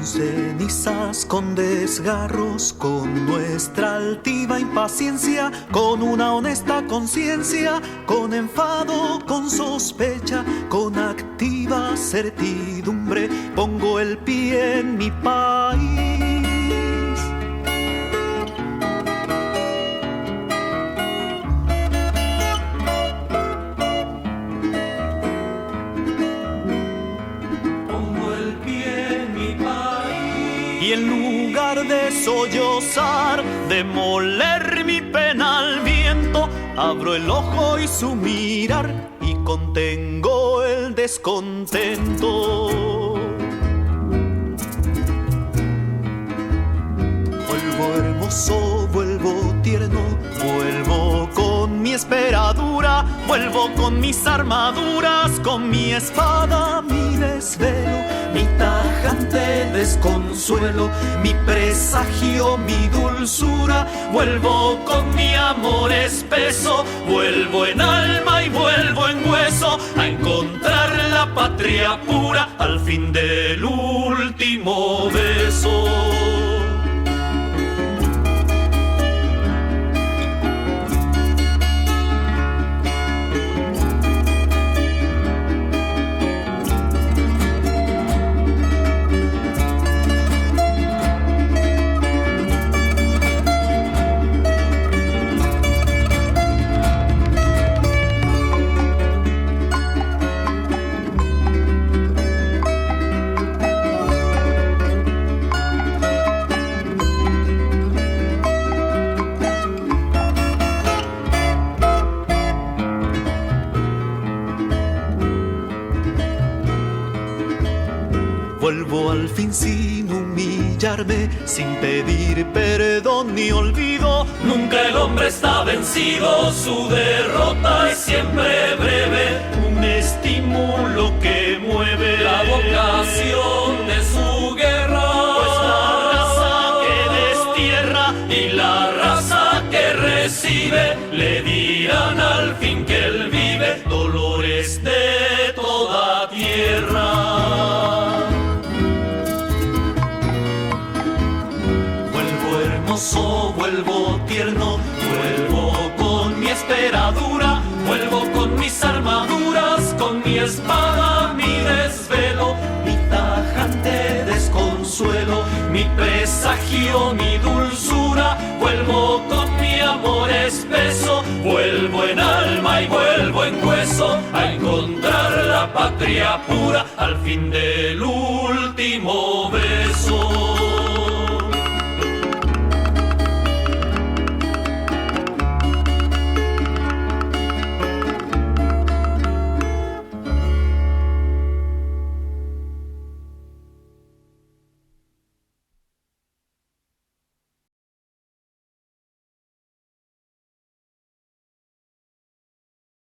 con cenizas, con desgarros, con nuestra altiva impaciencia, con una honesta conciencia, con enfado, con sospecha, con activa certidumbre, pongo el pie en mi país. Y en lugar de sollozar, de moler mi pena al viento, abro el ojo y su mirar y contengo el descontento. Vuelvo hermoso, vuelvo tierno, vuelvo con mi esperadura, vuelvo con mis armaduras, con mi espada, mi desvelo, mi tajante desconsuelo, mi presagio, mi dulzura. Vuelvo con mi amor espeso, vuelvo en alma y vuelvo en hueso, a encontrar la patria pura al fin del último beso. Vuelvo al fin sin humillarme, sin pedir perdón ni olvido. Nunca el hombre está vencido, su derrota es siempre breve. Un estímulo que mueve la vocación de su guerra, pues la raza que destierra y la raza que recibe le dirán al fin que él vive dolores de toda tierra. Vuelvo tierno, vuelvo con mi esperadura, vuelvo con mis armaduras, con mi espada, mi desvelo, mi tajante desconsuelo, mi presagio, mi dulzura. Vuelvo con mi amor espeso, vuelvo en alma y vuelvo en hueso, a encontrar la patria pura al fin del último